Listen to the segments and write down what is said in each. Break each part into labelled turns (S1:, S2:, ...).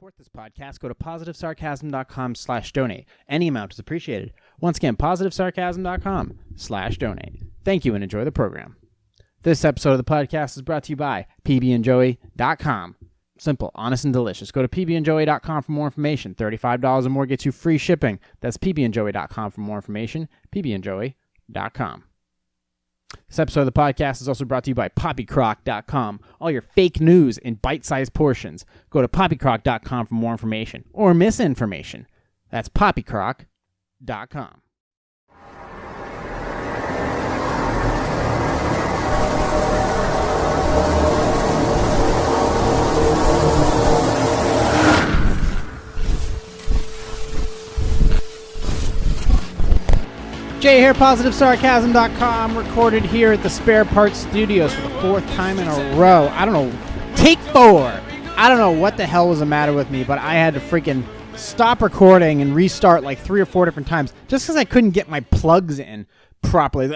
S1: support this podcast, go to positivesarcasm.com/donate. Any amount is appreciated. Once again, positivesarcasm.com/donate. Thank you and enjoy the program. This episode of the podcast is brought to you by pbandjoey.com. Simple, honest, and delicious. Go to pbandjoey.com for more information. $35 or more gets you free shipping. That's pbandjoey.com for more information. pbandjoey.com. This episode of the podcast is also brought to you by poppycrock.com. All your fake news in bite-sized portions. Go to poppycrock.com for more information or misinformation. That's poppycrock.com. Jay here, positivesarcasm.com, recorded here at the Spare Parts Studios for the fourth time in a row. I don't know, take 4. I don't know what the hell was the matter with me, but I had to freaking stop recording and restart like 3 or 4 different times just because I couldn't get my plugs in properly.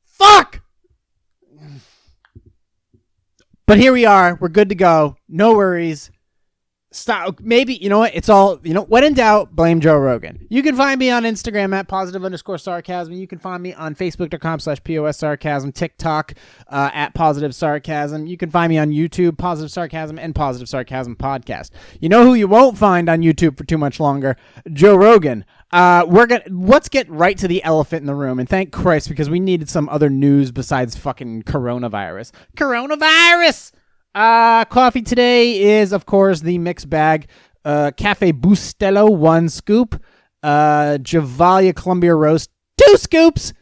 S1: Fuck! But here we are. We're good to go. No worries. Stop. Maybe, you know what? It's all, when in doubt, blame Joe Rogan. You can find me on Instagram at @positive_sarcasm. You can find me on Facebook.com/POS sarcasm, TikTok at positive sarcasm. You can find me on YouTube, Positive Sarcasm and Positive Sarcasm Podcast. You know who you won't find on YouTube for too much longer? Joe Rogan. Let's get right to the elephant in the room, and thank Christ, because we needed some other news besides fucking coronavirus. Coronavirus! Coffee today is, of course, the mixed bag. Cafe Bustelo, 1 scoop. Javalia Columbia Roast, 2 scoops.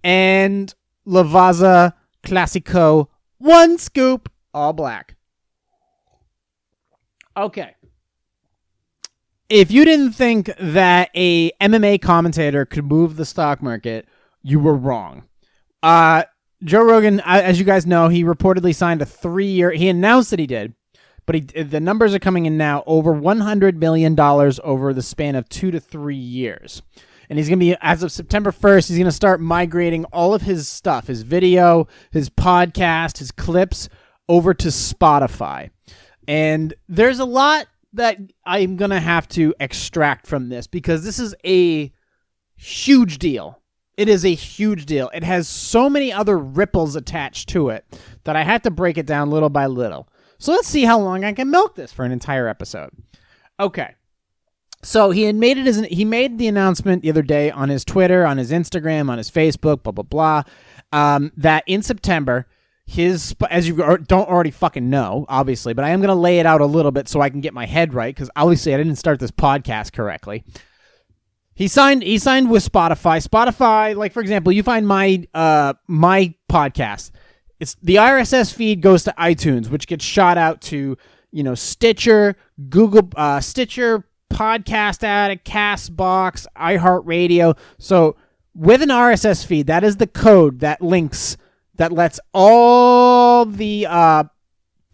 S1: And Lavazza Classico, 1 scoop. All black. Okay. If you didn't think that a MMA commentator could move the stock market, you were wrong. Joe Rogan, as you guys know, he reportedly signed a 3-year... He announced that he did, but the numbers are coming in now, over $100 million over the span of 2 to 3 years. And he's going to be, as of September 1st, he's going to start migrating all of his stuff, his video, his podcast, his clips, over to Spotify. And there's a lot that I'm going to have to extract from this, because this is a huge deal. It is a huge deal. It has so many other ripples attached to it that I have to break it down little by little. So let's see how long I can milk this for an entire episode. Okay. So he made the announcement the other day on his Twitter, on his Instagram, on his Facebook, blah, blah, blah, that in September, as you don't already fucking know, obviously, but I am going to lay it out a little bit so I can get my head right, because obviously I didn't start this podcast correctly. He signed with Spotify. Spotify, like, for example, you find my podcast. It's the RSS feed goes to iTunes, which gets shot out to, Stitcher, Google, Stitcher, Podcast Addict, Castbox, iHeartRadio. So with an RSS feed, that is the code that links, that lets all the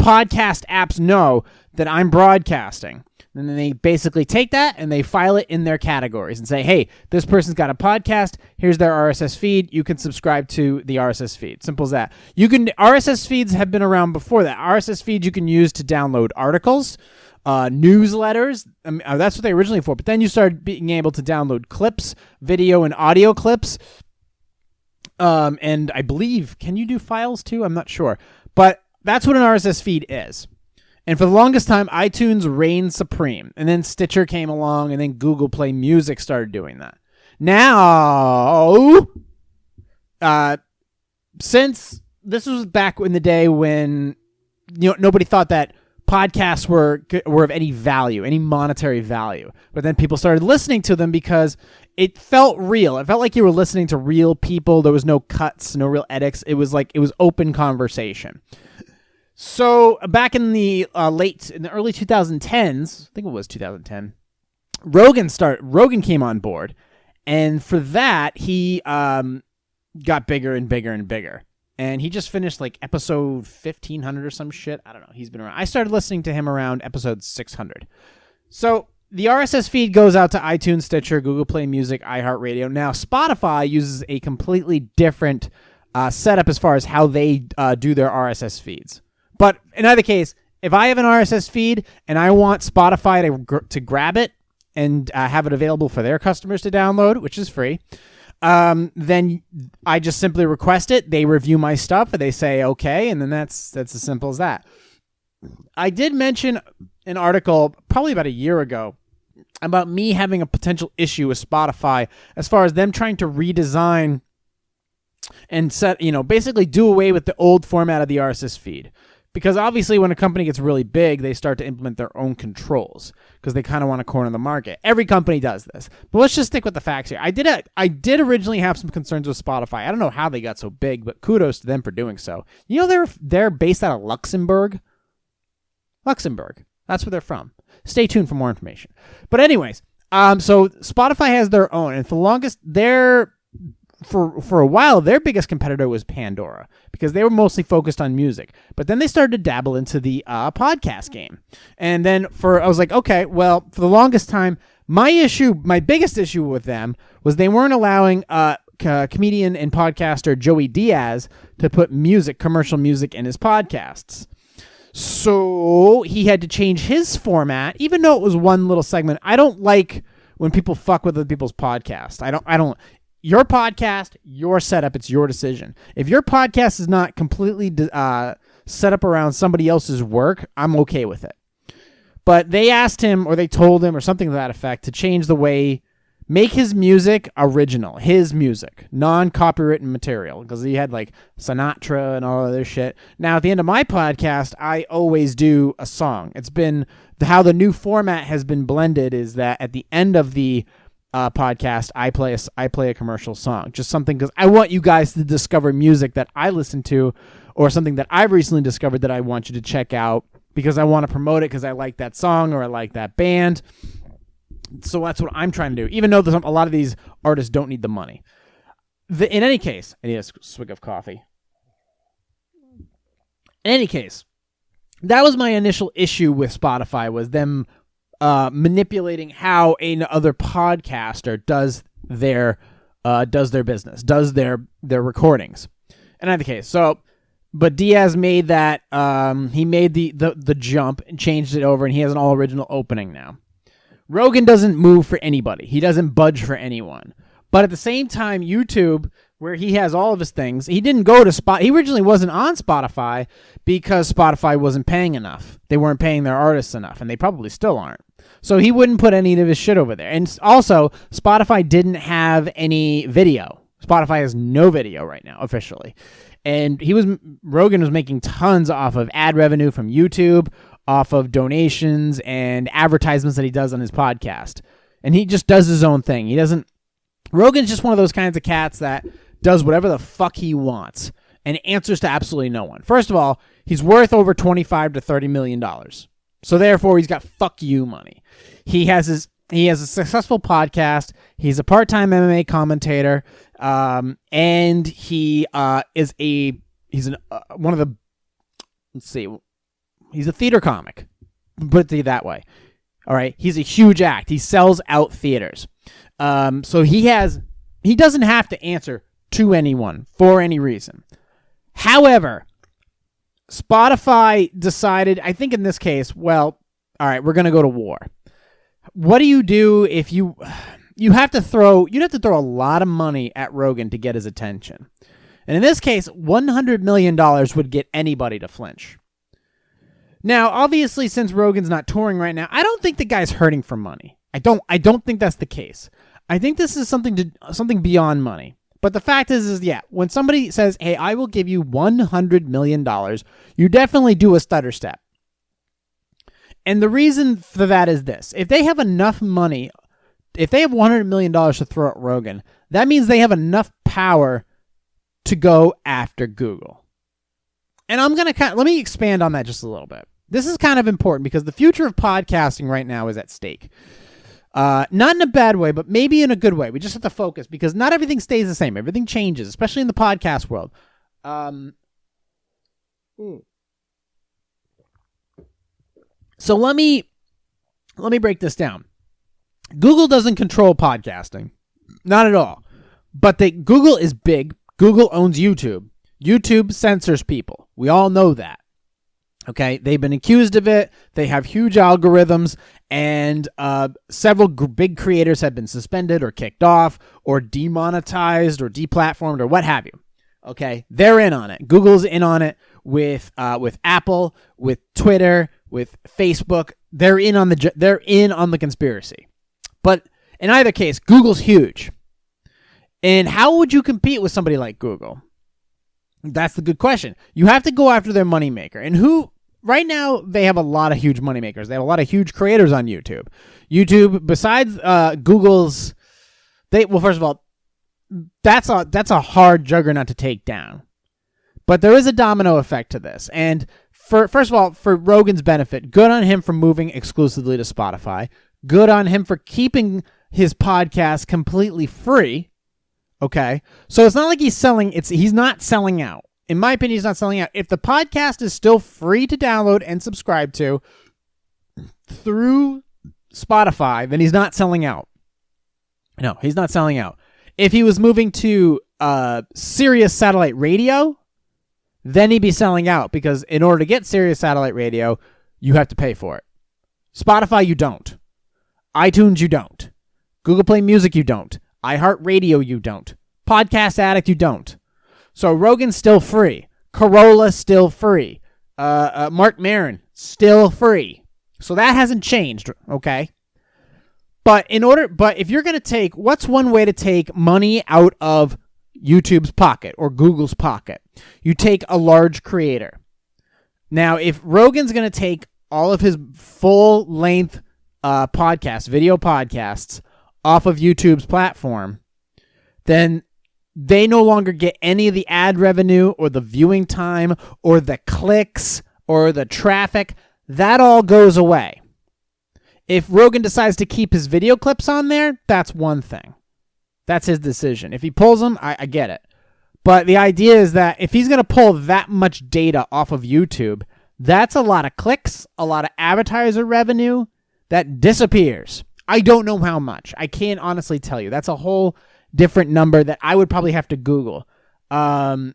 S1: podcast apps know that I'm broadcasting. And then they basically take that and they file it in their categories and say, hey, this person's got a podcast. Here's their RSS feed. You can subscribe to the RSS feed. Simple as that. RSS feeds have been around before that. RSS feeds you can use to download articles, newsletters. That's what they originally for. But then you started being able to download clips, video and audio clips. And I believe, can you do files too? I'm not sure. But that's what an RSS feed is. And for the longest time, iTunes reigned supreme. And then Stitcher came along, and then Google Play Music started doing that. Now, since this was back in the day when nobody thought that podcasts were of any value, any monetary value. But then people started listening to them because it felt real. It felt like you were listening to real people. There was no cuts, no real edits. It was open conversation. So back in the early 2010s, I think it was 2010, Rogan came on board, and for that he got bigger and bigger and bigger. And he just finished episode 1500 or some shit. I don't know. He's been around. I started listening to him around episode 600. So the RSS feed goes out to iTunes, Stitcher, Google Play Music, iHeartRadio. Now Spotify uses a completely different setup as far as how they do their RSS feeds. But in either case, if I have an RSS feed and I want Spotify to grab it and have it available for their customers to download, which is free, then I just simply request it. They review my stuff and they say okay, and then that's as simple as that. I did mention an article probably about a year ago about me having a potential issue with Spotify as far as them trying to redesign and basically do away with the old format of the RSS feed. Because obviously when a company gets really big, they start to implement their own controls because they kind of want to corner the market. Every company does this. But let's just stick with the facts here. I did originally have some concerns with Spotify. I don't know how they got so big, but kudos to them for doing so. You know they're based out of Luxembourg? Luxembourg. That's where they're from. Stay tuned for more information. But anyways, so Spotify has their own, and for the longest, for a while, their biggest competitor was Pandora because they were mostly focused on music. But then they started to dabble into the podcast game. And then I was like, okay, well, for the longest time, my biggest issue with them was they weren't allowing comedian and podcaster Joey Diaz to put commercial music in his podcasts. So he had to change his format, even though it was one little segment. I don't like when people fuck with other people's podcasts. I don't. Your podcast, your setup, it's your decision. If your podcast is not completely set up around somebody else's work, I'm okay with it. But they asked him, or they told him, or something to that effect, to change the way, make his music original, his music, non-copywritten material, because he had like Sinatra and all other shit. Now, at the end of my podcast, I always do a song. It's been how the new format has been blended is that at the end of the podcast, I play a commercial song, just something because I want you guys to discover music that I listen to, or something that I've recently discovered that I want you to check out because I want to promote it because I like that song or I like that band. So that's what I'm trying to do, even though a lot of these artists don't need the money. In any case, I need a swig of coffee. In any case, that was my initial issue with Spotify, was them manipulating how another podcaster does their business, does their recordings. In either case, but Diaz made that he made the jump and changed it over, and he has an all original opening now. Rogan doesn't move for anybody. He doesn't budge for anyone. But at the same time, YouTube, where he has all of his things, he didn't go to Spot. He originally wasn't on Spotify because Spotify wasn't paying enough. They weren't paying their artists enough, and they probably still aren't. So he wouldn't put any of his shit over there. And also, Spotify didn't have any video. Spotify has no video right now, officially. And Rogan was making tons off of ad revenue from YouTube, off of donations and advertisements that he does on his podcast. And he just does his own thing. Rogan's just one of those kinds of cats that does whatever the fuck he wants and answers to absolutely no one. First of all, he's worth over $25 to $30 million. So therefore, he's got fuck you money. He has a successful podcast. He's a part-time MMA commentator, and he's a theater comic. Put it that way. All right, he's a huge act. He sells out theaters. So he doesn't have to answer to anyone for any reason. However, Spotify decided, I think in this case, well, all right, we're going to go to war. What do you do if you'd have to throw a lot of money at Rogan to get his attention? And in this case, $100 million would get anybody to flinch. Now, obviously, since Rogan's not touring right now, I don't think the guy's hurting for money. I don't think that's the case. I think this is something beyond money. But the fact is yeah, when somebody says, hey, I will give you $100 million, you definitely do a stutter step. And the reason for that is this. If they have enough money, if they have $100 million to throw at Rogan, that means they have enough power to go after Google. And let me expand on that just a little bit. This is kind of important because the future of podcasting right now is at stake. Not in a bad way, but maybe in a good way. We just have to focus because not everything stays the same. Everything changes, especially in the podcast world. So let me break this down. Google doesn't control podcasting. Not at all. But Google is big. Google owns YouTube. YouTube censors people. We all know that. Okay, they've been accused of it. They have huge algorithms, and several big creators have been suspended or kicked off or demonetized or deplatformed or what have you. Okay, they're in on it. Google's in on it with Apple, with Twitter, with Facebook. They're in on the conspiracy. But in either case, Google's huge. And how would you compete with somebody like Google? That's the good question. You have to go after their moneymaker. And who, right now, they have a lot of huge moneymakers. They have a lot of huge creators on YouTube. YouTube, besides Google's, first of all, that's a hard juggernaut to take down. But there is a domino effect to this. And first of all, for Rogan's benefit, good on him for moving exclusively to Spotify. Good on him for keeping his podcast completely free. Okay, so it's not like he's not selling out. In my opinion, he's not selling out. If the podcast is still free to download and subscribe to through Spotify, then he's not selling out. No, he's not selling out. If he was moving to Sirius satellite radio, then he'd be selling out, because in order to get Sirius satellite radio, you have to pay for it. Spotify, you don't. iTunes, you don't. Google Play Music, you don't. iHeartRadio, you don't. Podcast Addict, you don't. So Rogan's still free. Corolla, still free. Mark Maron, still free. So that hasn't changed, okay? But if you're going to take, what's one way to take money out of YouTube's pocket or Google's pocket? You take a large creator. Now, if Rogan's going to take all of his full-length video podcasts, off of YouTube's platform, then they no longer get any of the ad revenue or the viewing time or the clicks or the traffic. That all goes away. If Rogan decides to keep his video clips on there, that's one thing. That's his decision. If he pulls them, I get it. But the idea is that if he's going to pull that much data off of YouTube, that's a lot of clicks, a lot of advertiser revenue that disappears. I don't know how much. I can't honestly tell you. That's a whole different number that I would probably have to Google. But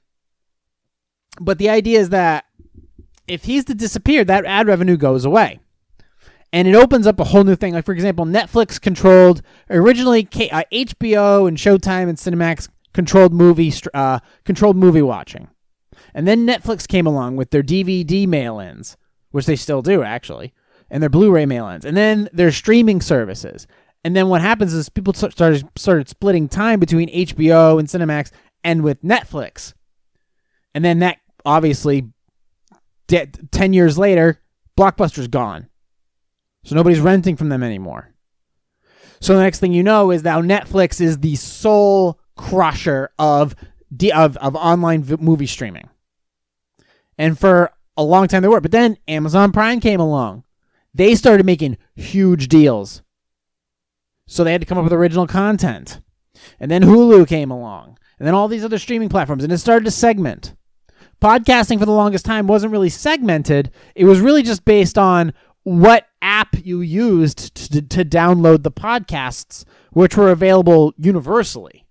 S1: the idea is that if he's to disappear, that ad revenue goes away. And it opens up a whole new thing. Like, for example, Netflix controlled, originally HBO and Showtime and Cinemax controlled movie watching. And then Netflix came along with their DVD mail-ins, which they still do, actually, and their Blu-ray mail-ins, and then their streaming services. And then what happens is people started splitting time between HBO and Cinemax and with Netflix. And then that, obviously, 10 years later, Blockbuster's gone. So nobody's renting from them anymore. So the next thing you know is now Netflix is the sole crusher of online movie streaming. And for a long time they were. But then Amazon Prime came along. They started making huge deals. So they had to come up with original content. And then Hulu came along. And then all these other streaming platforms. And it started to segment. Podcasting for the longest time wasn't really segmented. It was really just based on what app you used to download the podcasts, which were available universally.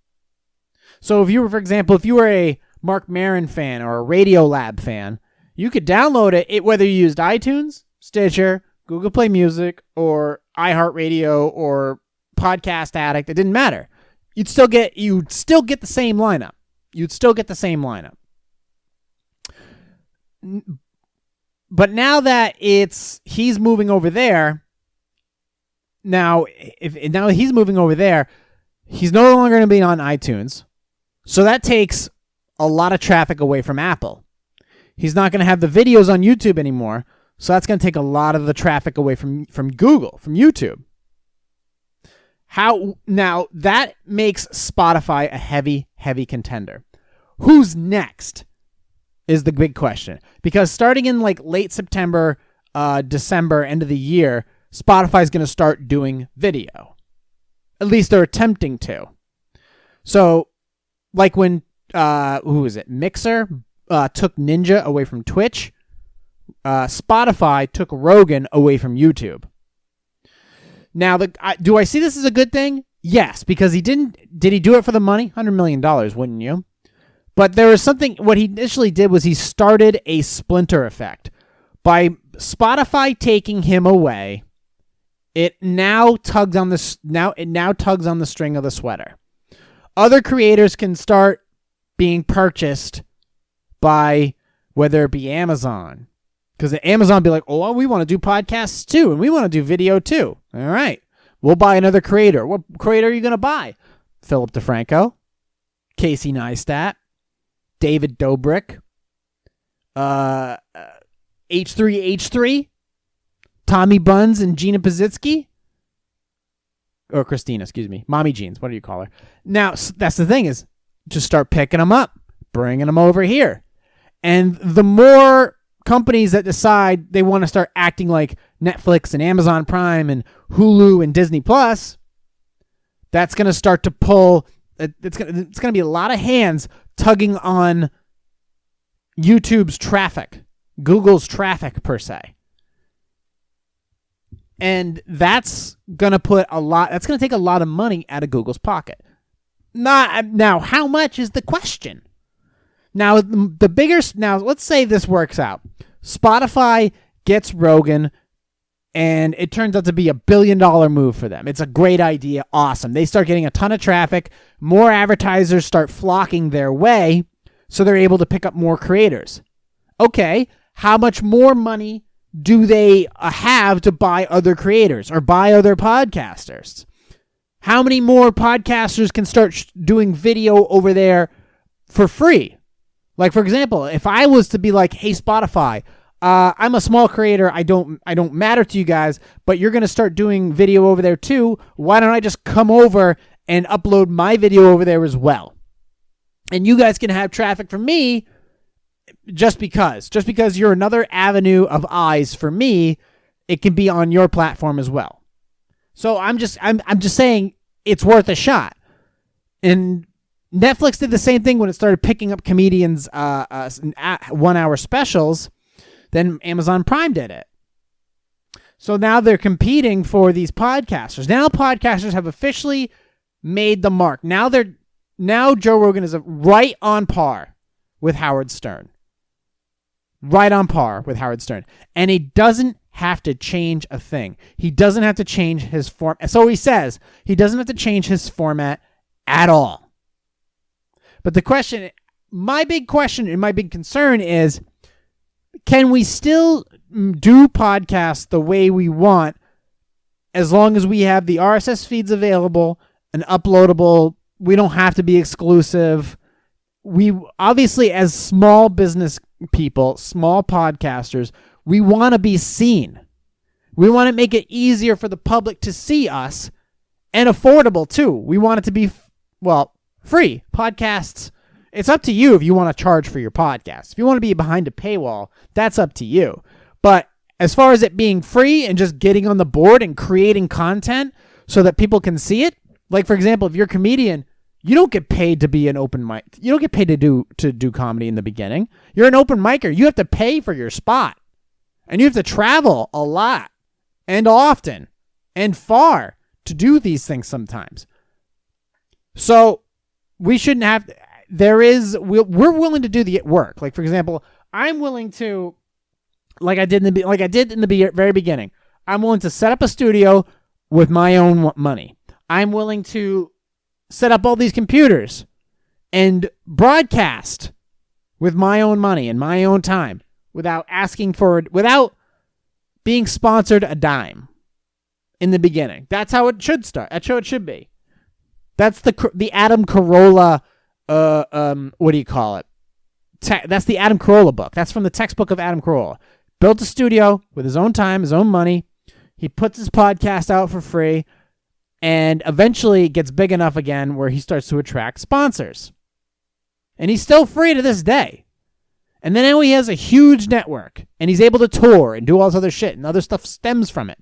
S1: So if you were, for example, if you were a Mark Maron fan or a Radiolab fan, you could download it whether you used iTunes, Stitcher, Google Play Music, or iHeartRadio, or Podcast Addict. It didn't matter. You'd still get the same lineup. But now that he's moving over there, he's no longer going to be on iTunes. So that takes a lot of traffic away from Apple. He's not going to have the videos on YouTube anymore. So that's going to take a lot of the traffic away from Google, from YouTube. Now that makes Spotify a heavy, heavy contender. Who's next is the big question. Because starting in like late September, December, end of the year, Spotify is going to start doing video. At least they're attempting to. So, like when, Mixer took Ninja away from Twitch, Spotify took Rogan away from YouTube. Now, do I see this as a good thing? Yes, because did he do it for the money? $100 million, wouldn't you? But there was something, what he initially did was he started a splinter effect. By Spotify taking him away, it now tugs on the string of the sweater. Other creators can start being purchased by whether it be Amazon. Because Amazon will be like, oh, we want to do podcasts too, and we want to do video too. All right. We'll buy another creator. What creator are you going to buy? Philip DeFranco, Casey Neistat, David Dobrik, H3H3, Tommy Buns and Gina Pazitsky. Or Christina, excuse me. Mommy Jeans, what do you call her? Now, that's the thing is, just start picking them up, bringing them over here. And the more companies that decide they want to start acting like Netflix and Amazon Prime and Hulu and Disney Plus, that's going to start to pull. It's going to be a lot of hands tugging on YouTube's traffic, Google's traffic per se. And that's going to that's going to take a lot of money out of Google's pocket. Now, how much is the question? Now, let's say this works out. Spotify gets Rogan, and it turns out to be $1 billion move for them. It's a great idea. Awesome. They start getting a ton of traffic. More advertisers start flocking their way, so they're able to pick up more creators. Okay, how much more money do they have to buy other creators or buy other podcasters? How many more podcasters can start doing video over there for free? Like, for example, if I was to be like, hey, Spotify, I'm a small creator. I don't matter to you guys, but you're going to start doing video over there too. Why don't I just come over and upload my video over there as well? And you guys can have traffic from me just because you're another avenue of eyes for me, it can be on your platform as well. So I'm just saying it's worth a shot. And Netflix did the same thing when it started picking up comedians 1 hour specials. Then Amazon Prime did it. So now they're competing for these podcasters. Now podcasters have officially made the mark. Now Joe Rogan is right on par with Howard Stern. Right on par with Howard Stern. And he doesn't have to change a thing. He doesn't have to change his form. So he says he doesn't have to change his format at all. But my big question and my big concern is, can we still do podcasts the way we want as long as we have the RSS feeds available and uploadable? We don't have to be exclusive. We obviously, as small business people, small podcasters, we want to be seen. We want to make it easier for the public to see us and affordable too. We want it to be, free. Podcasts, it's up to you if you want to charge for your podcast. If you want to be behind a paywall, that's up to you. But as far as it being free and just getting on the board and creating content so that people can see it, like for example, if you're a comedian, you don't get paid to be an open mic. You don't get paid to do comedy in the beginning. You're an open micer. You have to pay for your spot. And you have to travel a lot and often and far to do these things sometimes. So we shouldn't have, we're willing to do the work. Like for example, I'm willing to, like I did in the very beginning, I'm willing to set up a studio with my own money. I'm willing to set up all these computers and broadcast with my own money and my own time without being sponsored a dime in the beginning. That's how it should start. That's how it should be. That's the Adam Carolla, what do you call it? That's the Adam Carolla book. That's from the textbook of Adam Carolla. Built a studio with his own time, his own money. He puts his podcast out for free. And eventually it gets big enough again where he starts to attract sponsors. And he's still free to this day. And then now he has a huge network. And he's able to tour and do all this other shit. And other stuff stems from it.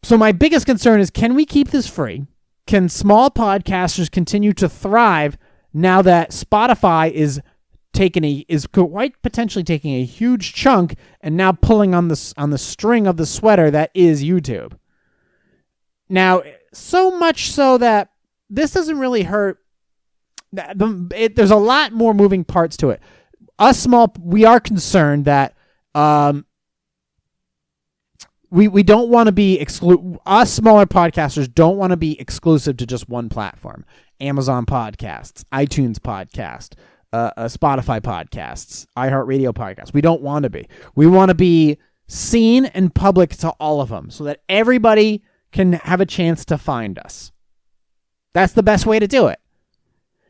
S1: So my biggest concern is, can we keep this free? Can small podcasters continue to thrive now that Spotify is quite potentially taking a huge chunk and now pulling on the string of the sweater that is YouTube? Now, so much so that this doesn't really hurt there's a lot more moving parts to it. We are concerned that we don't want to be us smaller podcasters don't want to be exclusive to just one platform. Amazon podcasts, iTunes podcast, Spotify podcasts, iHeartRadio podcasts. We don't want to be. We want to be seen and public to all of them so that everybody can have a chance to find us. That's the best way to do it.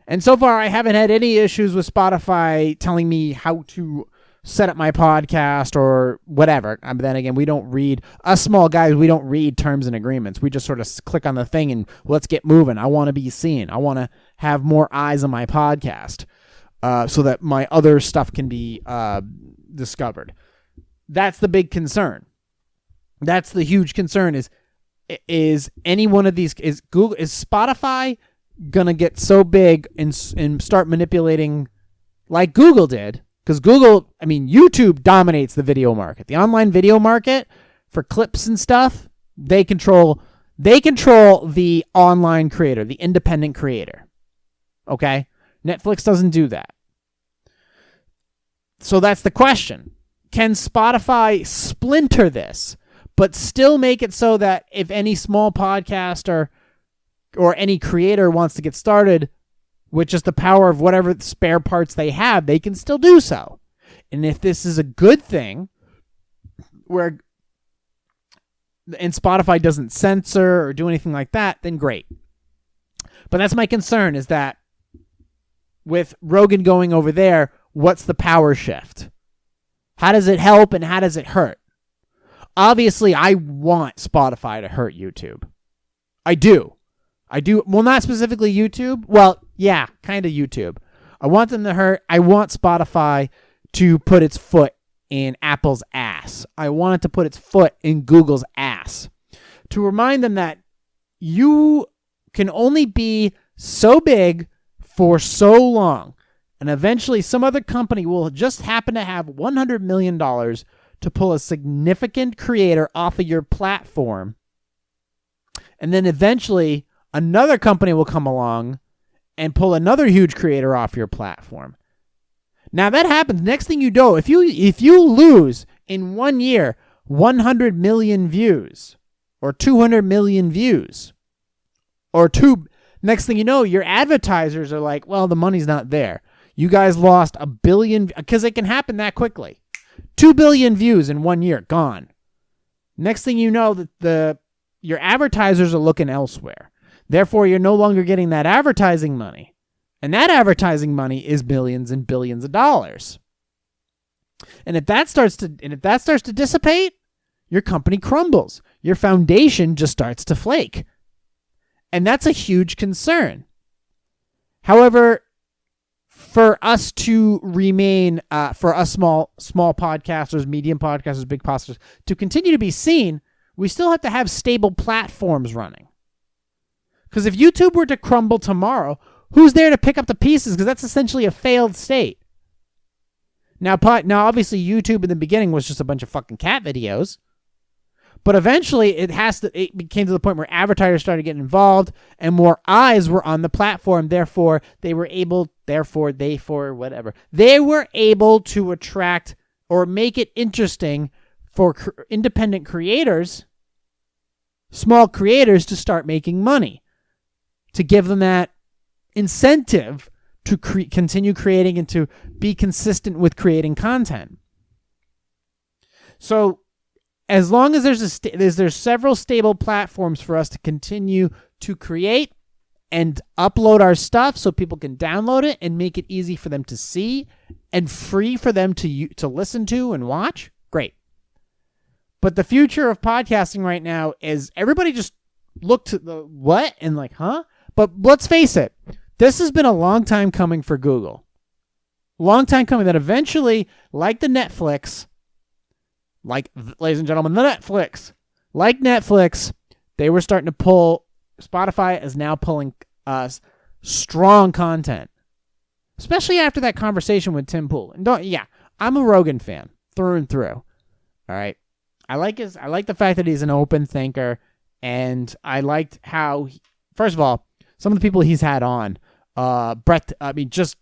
S1: And so far, I haven't had any issues with Spotify telling me how to set up my podcast or whatever. But then again, we don't read, us small guys, we don't read terms and agreements. We just sort of click on the thing and let's get moving. I want to be seen. I want to have more eyes on my podcast so that my other stuff can be discovered. That's the big concern. That's the huge concern is any one of these, is Spotify gonna get so big and start manipulating like Google did? Because YouTube dominates the video market. The online video market for clips and stuff, they control the online creator, the independent creator. Okay? Netflix doesn't do that. So that's the question. Can Spotify splinter this, but still make it so that if any small podcaster or any creator wants to get started with just the power of whatever spare parts they have, they can still do so? And if this is a good thing, and Spotify doesn't censor or do anything like that, then great. But that's my concern, is that with Rogan going over there, what's the power shift? How does it help and how does it hurt? Obviously, I want Spotify to hurt YouTube. I do. Well, not specifically YouTube. Well, yeah, kind of YouTube. I want them to hurt. I want Spotify to put its foot in Apple's ass. I want it to put its foot in Google's ass. To remind them that you can only be so big for so long. And eventually some other company will just happen to have $100 million to pull a significant creator off of your platform. And then eventually another company will come along and pull another huge creator off your platform. Now that happens. Next thing you know, if you lose in 1 year 100 million views or 200 million views next thing you know, your advertisers are like, well, the money's not there. You guys lost $1 billion, because it can happen that quickly. 2 billion views in 1 year, gone. Next thing you know, that your advertisers are looking elsewhere. Therefore, you're no longer getting that advertising money. And that advertising money is billions and billions of dollars. And if that starts to dissipate, your company crumbles. Your foundation just starts to flake. And that's a huge concern. However, for us to remain, for us small podcasters, medium podcasters, big podcasters, to continue to be seen, we still have to have stable platforms running. Because if YouTube were to crumble tomorrow, who's there to pick up the pieces? Because that's essentially a failed state. Now, obviously, YouTube in the beginning was just a bunch of fucking cat videos. But eventually, it became to the point where advertisers started getting involved and more eyes were on the platform. Therefore, they were able to attract or make it interesting for independent creators, small creators, to start making money, to give them that incentive to continue creating and to be consistent with creating content. So, as long as there's several stable platforms for us to continue to create and upload our stuff so people can download it and make it easy for them to see and free for them to listen to and watch, great. But the future of podcasting right now is everybody just look to the what and like, huh? But let's face it, this has been a long time coming for Google. Long time coming that eventually, like the Netflix, ladies and gentlemen, like Netflix, they were starting to pull, Spotify is now pulling strong content, especially after that conversation with Tim Pool. And I'm a Rogan fan through and through. All right. I like the fact that he's an open thinker, and I liked how, first of all, some of the people he's had on, just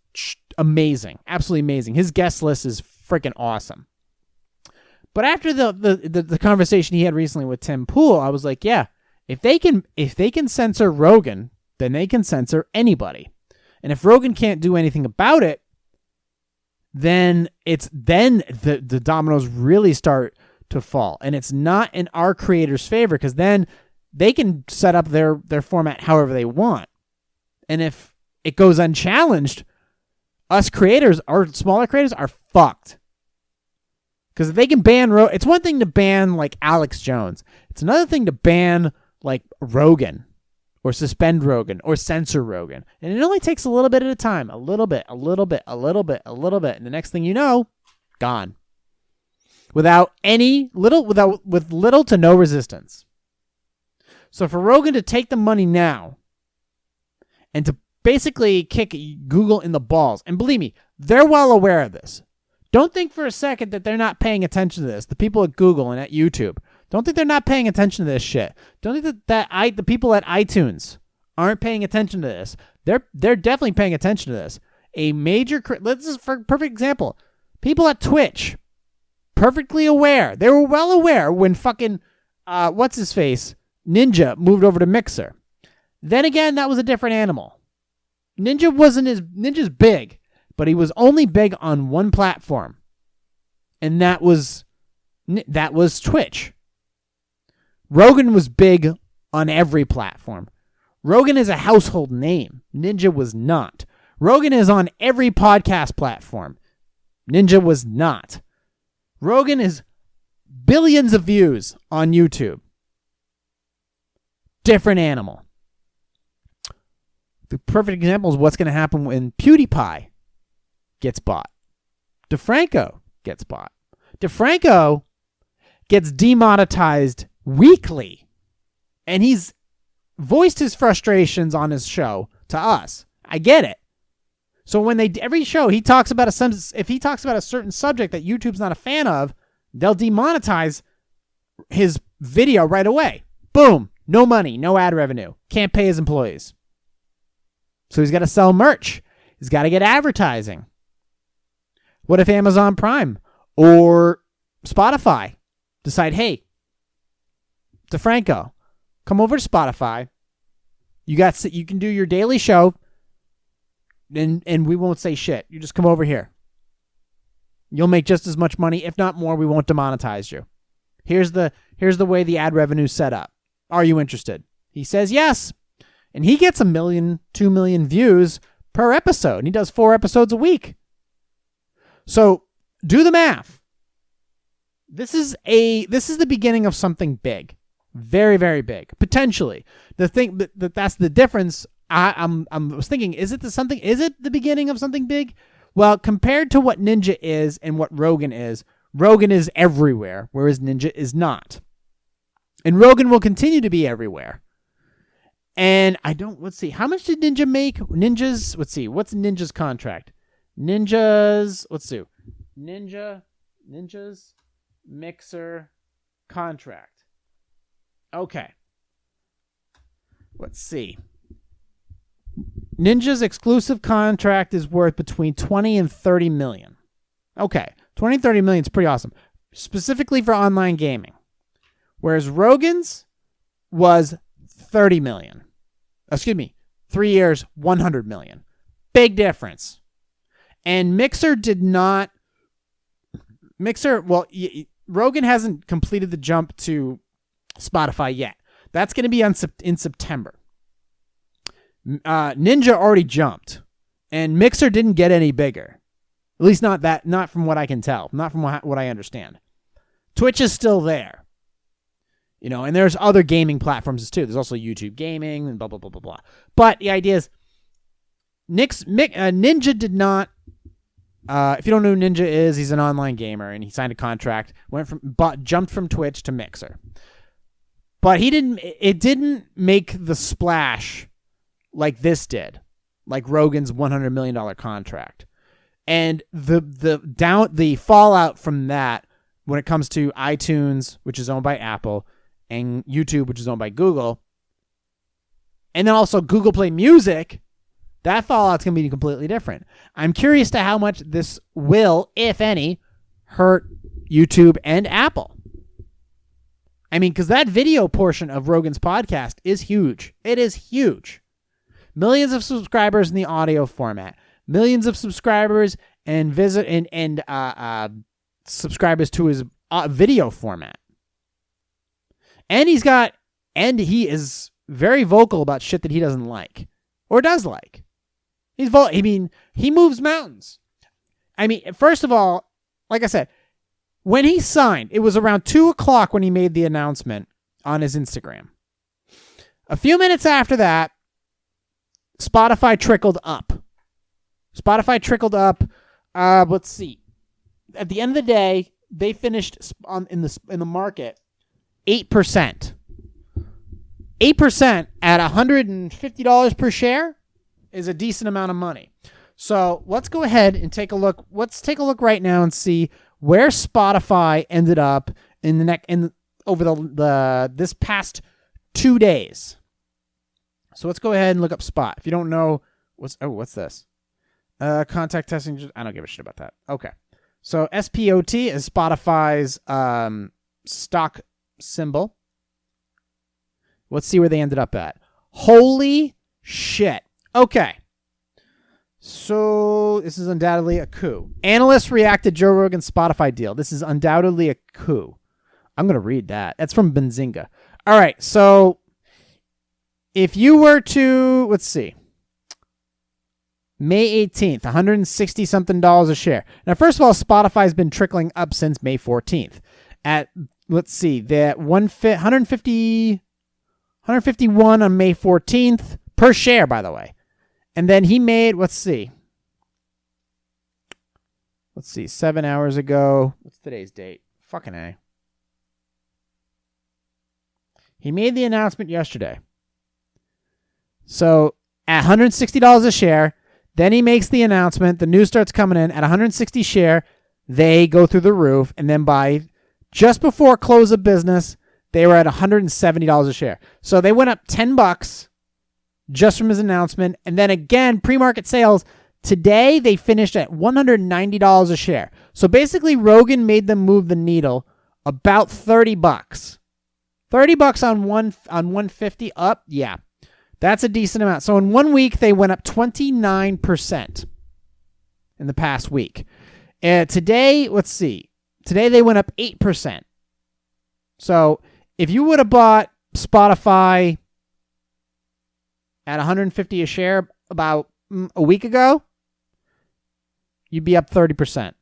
S1: amazing. Absolutely amazing. His guest list is freaking awesome. But after the conversation he had recently with Tim Pool, I was like, yeah, if they can censor Rogan, then they can censor anybody. And if Rogan can't do anything about it, then the dominoes really start to fall. And it's not in our creators' favor, because then they can set up their format however they want. And if it goes unchallenged, us creators, our smaller creators, are fucked. Because if they can ban it's one thing to ban like Alex Jones. It's another thing to ban like Rogan, or suspend Rogan, or censor Rogan. And it only takes a little bit at a time. A little bit. And the next thing you know, gone. With little to no resistance. So for Rogan to take the money now and to basically kick Google in the balls, and believe me, they're well aware of this. Don't think for a second that they're not paying attention to this. The people at Google and at YouTube. Don't think they're not paying attention to this shit. Don't think that the people at iTunes aren't paying attention to this. They're definitely paying attention to this. This is for a perfect example. People at Twitch, perfectly aware. They were well aware when fucking what's his face Ninja moved over to Mixer. Then again, that was a different animal. Ninja's big, but he was only big on one platform, and that was Twitch. Rogan was big on every platform. Rogan is a household name. Ninja was not. Rogan is on every podcast platform. Ninja was not. Rogan is billions of views on YouTube. Different animal. The perfect example is what's going to happen when PewDiePie gets bought. DeFranco gets bought. DeFranco gets demonetized weekly. And he's voiced his frustrations on his show to us. I get it. So when every show he talks about if he talks about a certain subject that YouTube's not a fan of, they'll demonetize his video right away. Boom. No money, no ad revenue. Can't pay his employees. So he's got to sell merch. He's got to get advertising. What if Amazon Prime or Spotify decide, hey, DeFranco, come over to Spotify. You can do your daily show, and we won't say shit. You just come over here. You'll make just as much money, if not more. We won't demonetize you. Here's the way the ad revenue's set up. Are you interested? He says yes. And he gets 1 million, 2 million views per episode. And he does 4 episodes a week. So do the math. This is the beginning of something big. Very, very big. Potentially. The thing that's the difference. I was thinking, is it the beginning of something big? Well, compared to what Ninja is and what Rogan is everywhere, whereas Ninja is not. And Rogan will continue to be everywhere. And let's see, how much did Ninja make? Let's see, what's Ninja's contract? Ninja's Mixer contract. Okay. Let's see. Ninja's exclusive contract is worth between 20 and 30 million. Okay. 20 and 30 million is pretty awesome. Specifically for online gaming. Whereas Rogan's was 30 million. 3 years, 100 million. Big difference. And Mixer did not. Rogan hasn't completed the jump to Spotify yet. That's going to be in September. Ninja already jumped. And Mixer didn't get any bigger. At least not from what I can tell. Not from what I understand. Twitch is still there. And there's other gaming platforms too. There's also YouTube gaming and blah, blah, blah, blah, blah. But the idea is Ninja did not, if you don't know who Ninja is, he's an online gamer and he signed a contract, jumped from Twitch to Mixer. But it didn't make the splash like this did, like Rogan's $100 million contract. And the fallout from that when it comes to iTunes, which is owned by Apple, and YouTube, which is owned by Google, and then also Google Play Music, That fallout's going to be completely different. I'm curious to how much this will, if any, hurt YouTube and Apple. I mean, because that video portion of Rogan's podcast is huge. It is huge. Millions of subscribers in the audio format. Millions of subscribers and subscribers to his video format. And he is very vocal about shit that he doesn't like or does like. He moves mountains. I mean, first of all, like I said, when he signed, it was around 2:00 when he made the announcement on his Instagram. A few minutes after that, Spotify trickled up. Let's see. At the end of the day, they finished in the market 8%. 8% at $150 per share is a decent amount of money. So let's go ahead and take a look. Let's take a look right now and see where Spotify ended up over this past 2 days. So let's go ahead and look up Spot. If you don't know, what's this? Contact testing. I don't give a shit about that. Okay. So SPOT is Spotify's stock symbol. Let's see where they ended up at. Holy shit. Okay. So this is undoubtedly a coup. Analysts reacted Joe Rogan's Spotify deal. This is undoubtedly a coup. I'm going to read that. That's from Benzinga. All right. So if you were to, let's see. May 18th, $160 something a share. Now, first of all, Spotify's been trickling up since May 14th. At, let's see, that 151 on May 14th per share, by the way. And then he made, let's see, 7 hours ago. What's today's date? Fucking A. He made the announcement yesterday. So at $160 a share, then he makes the announcement. The news starts coming in at 160 share. They go through the roof. And then by just before close of business, they were at $170 a share. So they went up $10 just from his announcement. And then again, pre-market sales, today they finished at $190 a share. So basically Rogan made them move the needle about $30. $30 on 150 up. Yeah. That's a decent amount. So in 1 week, they went up 29% in the past week. Today, let's see. Today, they went up 8%. So if you would have bought Spotify at $150 a share about a week ago, you'd be up 30%.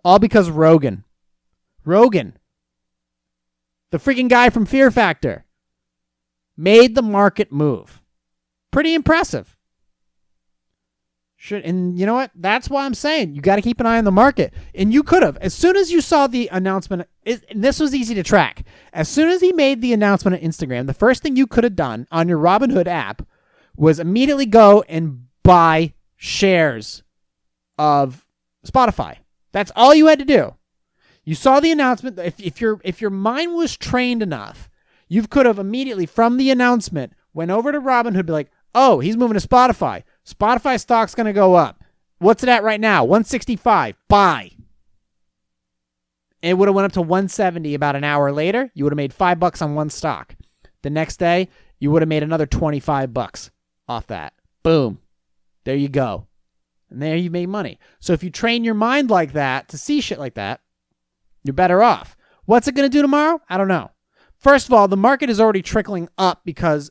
S1: All because Rogan. Rogan, the freaking guy from Fear Factor, made the market move. Pretty impressive. And you know what? That's why I'm saying you got to keep an eye on the market. And you could have. As soon as you saw the announcement, this was easy to track. As soon as he made the announcement on Instagram, the first thing you could have done on your Robinhood app was immediately go and buy shares of Spotify. That's all you had to do. You saw the announcement. If your mind was trained enough, you could have immediately, from the announcement, went over to Robinhood, be like, oh, he's moving to Spotify. Spotify stock's going to go up. What's it at right now? 165. Buy. It would have went up to 170 about an hour later. You would have made $5 on one stock. The next day, you would have made another $25 off that. Boom. There you go. And there you made money. So if you train your mind like that to see shit like that, you're better off. What's it going to do tomorrow? I don't know. First of all, the market is already trickling up because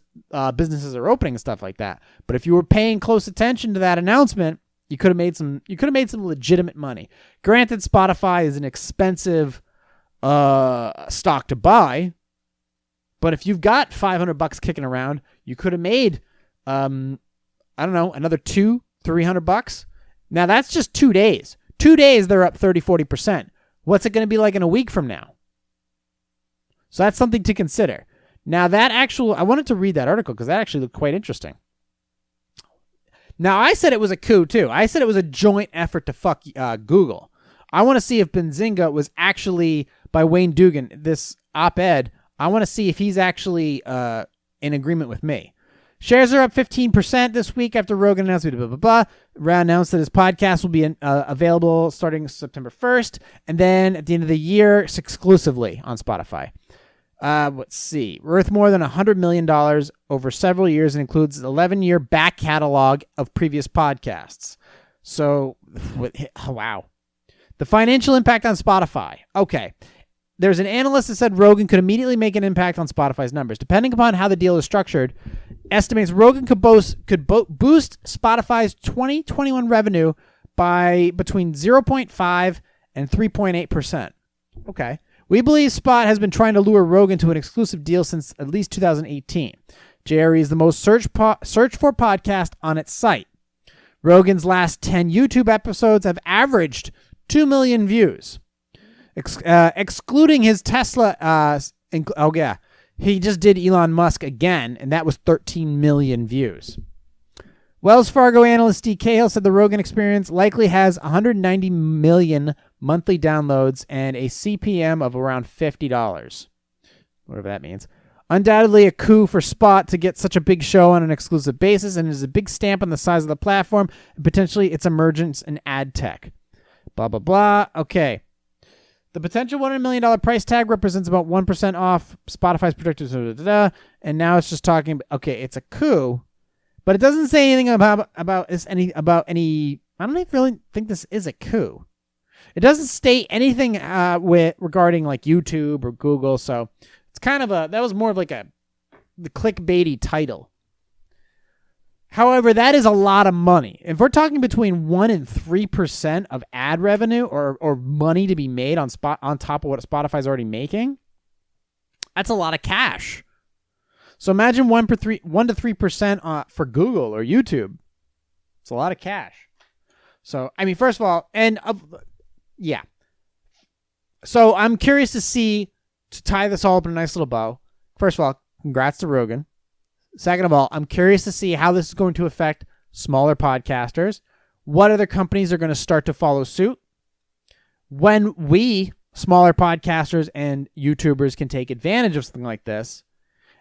S1: businesses are opening and stuff like that. But if you were paying close attention to that announcement, you could have made some legitimate money. Granted, Spotify is an expensive stock to buy, but if you've got $500 kicking around, you could have made another $200-$300. Now that's just 2 days. 2 days they're up 30-40%. What's it going to be like in a week from now? So that's something to consider. Now I wanted to read that article because that actually looked quite interesting. Now I said it was a coup too. I said it was a joint effort to fuck Google. I want to see if Benzinga was actually, by Wayne Dugan, this op-ed, I want to see if he's actually in agreement with me. Shares are up 15% this week after Rogan announced blah, blah, blah, blah. Announced that his podcast will be available starting September 1st, and then at the end of the year, exclusively on Spotify. Let's see. Worth more than $100 million over several years and includes an 11-year back catalog of previous podcasts. So, wow. The financial impact on Spotify. Okay. There's an analyst that said Rogan could immediately make an impact on Spotify's numbers. Depending upon how the deal is structured, estimates Rogan could boost Spotify's 2021 revenue by between 0.5 and 3.8%. Okay. We believe Spot has been trying to lure Rogan to an exclusive deal since at least 2018. JRE is the most searched for podcast on its site. Rogan's last 10 YouTube episodes have averaged 2 million views. Excluding his Tesla, he just did Elon Musk again, and that was 13 million views. Wells Fargo analyst Steve Cahill said the Rogan Experience likely has 190 million monthly downloads and a CPM of around $50. Whatever that means. Undoubtedly a coup for Spot to get such a big show on an exclusive basis, and is a big stamp on the size of the platform and potentially its emergence in ad tech. Blah, blah, blah. Okay. The potential $100 million price tag represents about 1% off Spotify's predicted, and now it's just talking. Okay, it's a coup, but it doesn't say anything about any. I don't even really think this is a coup. It doesn't state anything regarding like YouTube or Google, so it's kind of that was more of like the clickbaity title. However, that is a lot of money. If we're talking between 1% and 3% of ad revenue or money to be made on top of what Spotify's already making, that's a lot of cash. So imagine 1 to 3% for Google or YouTube. It's a lot of cash. So, I mean, first of all, yeah. So I'm curious to tie this all up in a nice little bow. First of all, congrats to Rogan. Second of all, I'm curious to see how this is going to affect smaller podcasters. What other companies are going to start to follow suit? When we, smaller podcasters and YouTubers, can take advantage of something like this?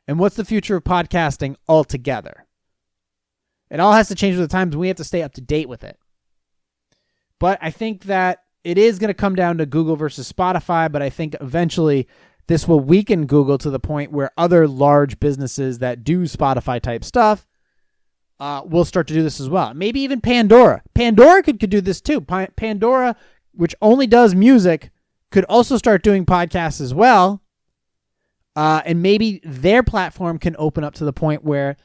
S1: And what's the future of podcasting altogether? It all has to change with the times. We have to stay up to date with it. But I think that it is going to come down to Google versus Spotify, but I think eventually this will weaken Google to the point where other large businesses that do Spotify type stuff will start to do this as well. Maybe even Pandora. Pandora could do this too. Pandora, which only does music, could also start doing podcasts as well. And maybe their platform can open up to the point where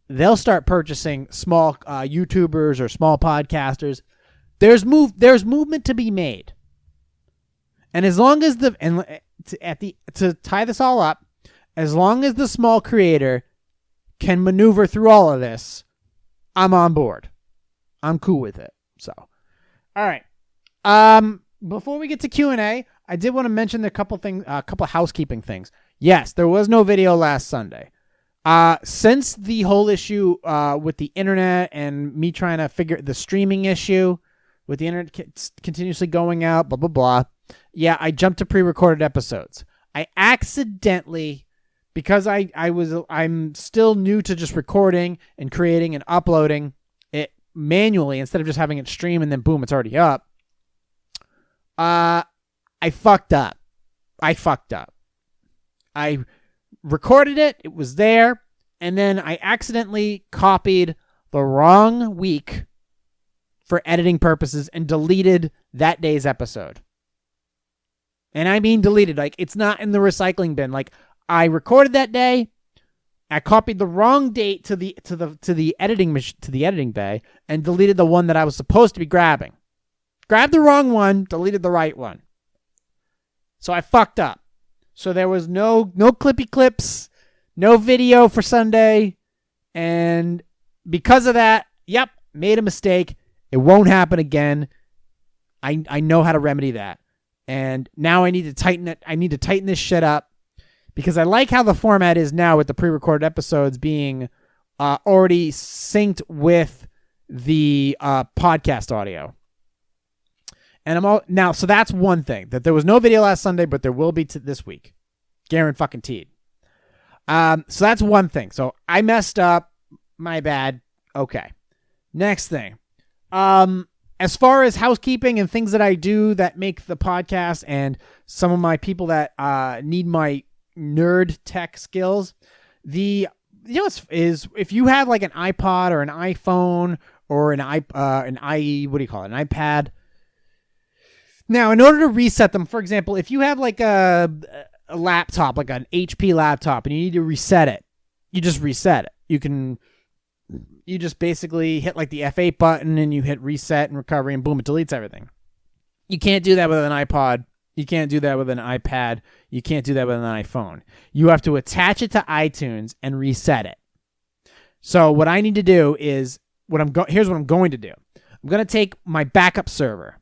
S1: they'll start purchasing small YouTubers or small podcasters. There's movement to be made. And as long as to tie this all up, as long as the small creator can maneuver through all of this, I'm on board. I'm cool with it. So, all right. Before we get to Q&A, I did want to mention a couple housekeeping things. Yes, there was no video last Sunday. Since the whole issue with the internet and me trying to figure the streaming issue with the internet continuously going out, blah, blah, blah. Yeah, I jumped to pre-recorded episodes. I accidentally, because I'm still new to just recording and creating and uploading it manually instead of just having it stream and then boom, it's already up. I fucked up. I recorded it. It was there. And then I accidentally copied the wrong week for editing purposes and deleted that day's episode. And I mean deleted, like it's not in the recycling bin. Like I recorded that day, I copied the wrong date to the editing bay and deleted the one that I was supposed to be grabbing. Grabbed the wrong one, deleted the right one. So I fucked up. So there was no clippy clips, no video for Sunday, and because of that, made a mistake. It won't happen again. I know how to remedy that. And now I need to tighten it. I need to tighten this shit up because I like how the format is now with the pre-recorded episodes being already synced with the podcast audio. And so that's one thing, that there was no video last Sunday, but there will be this week. Guaranteed. So that's one thing. So I messed up. My bad. Okay. Next thing. As far as housekeeping and things that I do that make the podcast and some of my people that need my nerd tech skills, if you have like an iPod or an iPhone or an iPad. Now, in order to reset them, for example, if you have like a laptop, like an HP laptop, and you need to reset it, you just reset it. You just basically hit like the F8 button and you hit reset and recovery and boom, it deletes everything. You can't do that with an iPod. You can't do that with an iPad. You can't do that with an iPhone. You have to attach it to iTunes and reset it. So what I need to do is here's what I'm going to do. I'm going to take my backup server.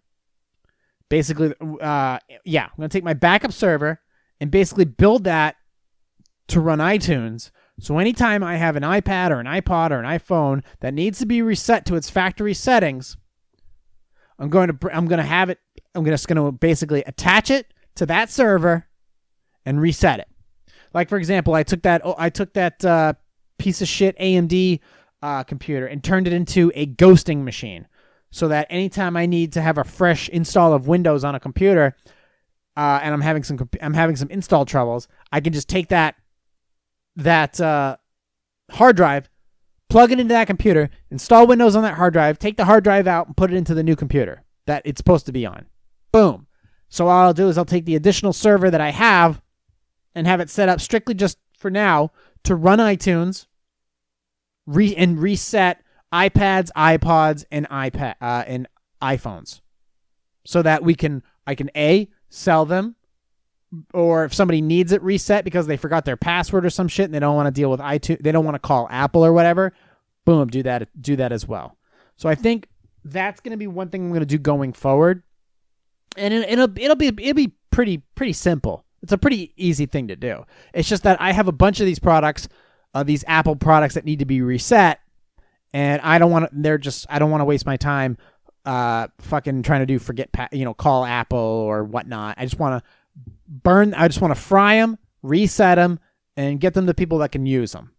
S1: Basically, I'm going to take my backup server and basically build that to run iTunes. So anytime I have an iPad or an iPod or an iPhone that needs to be reset to its factory settings, I'm going to basically attach it to that server and reset it. Like for example, I took that piece of shit AMD computer and turned it into a ghosting machine, so that anytime I need to have a fresh install of Windows on a computer, and I'm having some install troubles, I can just take that hard drive, plug it into that computer, install Windows on that hard drive, take the hard drive out, and put it into the new computer that it's supposed to be on. Boom. So all I'll do is I'll take the additional server that I have and have it set up strictly just for now to run iTunes, and reset iPads, iPods, and and iPhones, so that I can sell them, or if somebody needs it reset because they forgot their password or some shit and they don't want to deal with iTunes, they don't want to call Apple or whatever, boom, do that as well. So I think that's going to be one thing I'm going to do going forward, and it'll be pretty simple. It's a pretty easy thing to do. It's just that I have a bunch of these products, these Apple products that need to be reset, and I don't want to waste my time fucking trying to call Apple or whatnot. I just want to fry them, reset them, and get them to people that can use them.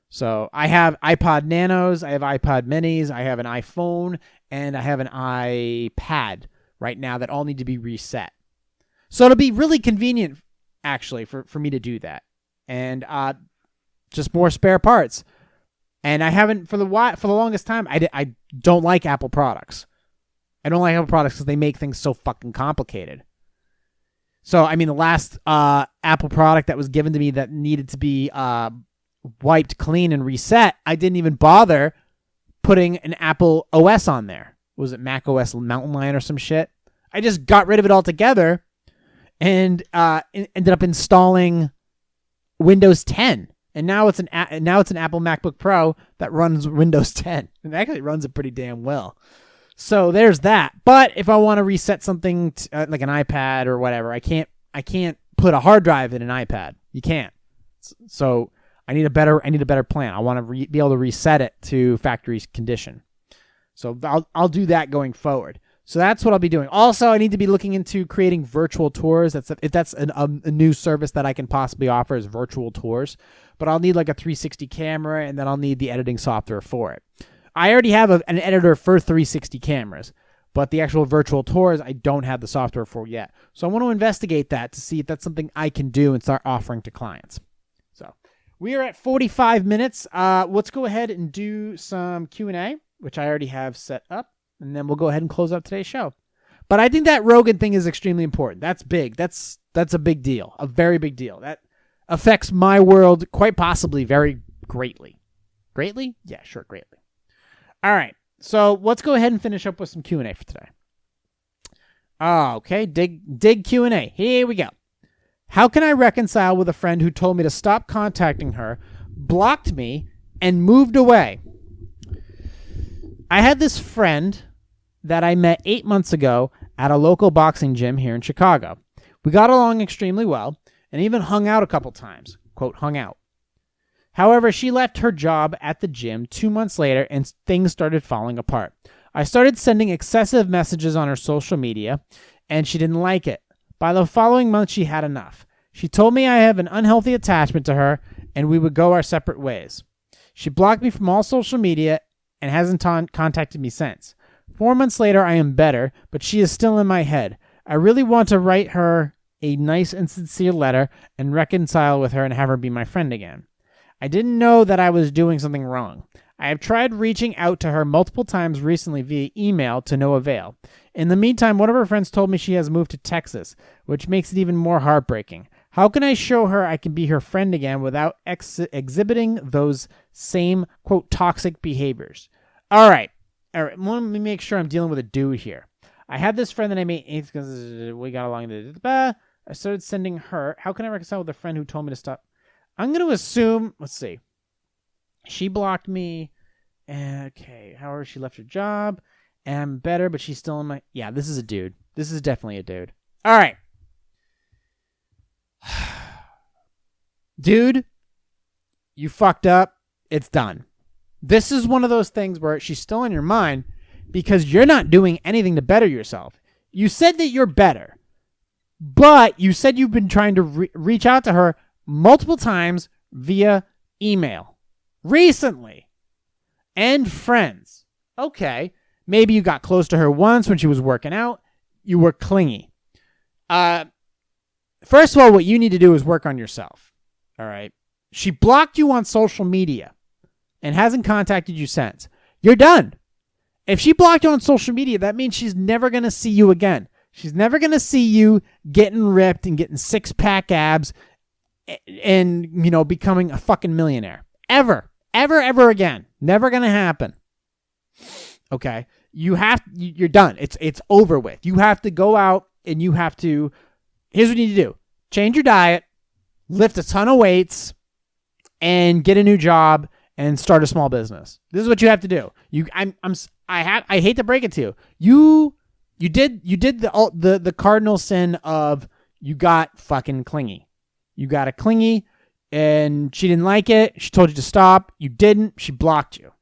S1: So I have iPod Nanos, I have iPod Minis, I have an iPhone, and I have an iPad right now that all need to be reset. So it'll be really convenient, actually, for me to do that. And just more spare parts. And I haven't, for the longest time, I don't like Apple products. I don't like Apple products because they make things so fucking complicated. So, I mean, the last Apple product that was given to me that needed to be wiped clean and reset, I didn't even bother putting an Apple OS on there. Was it Mac OS Mountain Lion or some shit? I just got rid of it altogether and ended up installing Windows 10. And now it's an Apple MacBook Pro that runs Windows 10. And actually runs it pretty damn well. So there's that. But if I want to reset something like an iPad or whatever, I can't put a hard drive in an iPad. You can't. So I need a better plan. I want to be able to reset it to factory condition. So I'll do that going forward. So that's what I'll be doing. Also, I need to be looking into creating virtual tours. If that's a new service that I can possibly offer, is virtual tours. But I'll need like a 360 camera, and then I'll need the editing software for it. I already have an editor for 360 cameras, but the actual virtual tours I don't have the software for yet. So I want to investigate that to see if that's something I can do and start offering to clients. So we are at 45 minutes. Let's go ahead and do some Q&A, which I already have set up, and then we'll go ahead and close up today's show. But I think that Rogan thing is extremely important. That's big. That's a big deal, a very big deal. That affects my world quite possibly very greatly. Greatly? Yeah, sure, greatly. All right, so let's go ahead and finish up with some Q&A for today. Okay, dig Q&A. Here we go. How can I reconcile with a friend who told me to stop contacting her, blocked me, and moved away? I had this friend that I met 8 months ago at a local boxing gym here in Chicago. We got along extremely well and even hung out a couple times. Quote, hung out. However, she left her job at the gym 2 months later and things started falling apart. I started sending excessive messages on her social media and she didn't like it. By the following month, she had enough. She told me I have an unhealthy attachment to her and we would go our separate ways. She blocked me from all social media and hasn't contacted me since. 4 months later, I am better, but she is still in my head. I really want to write her a nice and sincere letter and reconcile with her and have her be my friend again. I didn't know that I was doing something wrong. I have tried reaching out to her multiple times recently via email to no avail. In the meantime, one of her friends told me she has moved to Texas, which makes it even more heartbreaking. How can I show her I can be her friend again without exhibiting those same, quote, toxic behaviors? All right. Let me make sure I'm dealing with a dude here. I had this friend that I made because we got along. I started sending her. How can I reconcile with a friend who told me to stop? I'm going to assume, let's see. She blocked me. Okay. However, she left her job. And I'm better, but she's still in my... Yeah, this is a dude. This is definitely a dude. All right. Dude, you fucked up. It's done. This is one of those things where she's still in your mind because you're not doing anything to better yourself. You said that you're better, but you said you've been trying to reach out to her multiple times via email recently and friends. Okay. Maybe you got close to her once when she was working out. You were clingy. First of all, what you need to do is work on yourself. All right. She blocked you on social media and hasn't contacted you since. You're done. If she blocked you on social media, that means she's never going to see you again. She's never going to see you getting ripped and getting six-pack abs and, becoming a fucking millionaire. Ever again. Never going to happen. Okay? You're done. It's over with. You have to go out and you have to, here's what you need to do. Change your diet, lift a ton of weights, and get a new job and start a small business. This is what you have to do. I hate to break it to you. You did the cardinal sin of you got fucking clingy. You got a clingy and she didn't like it. She told you to stop. You didn't. She blocked you.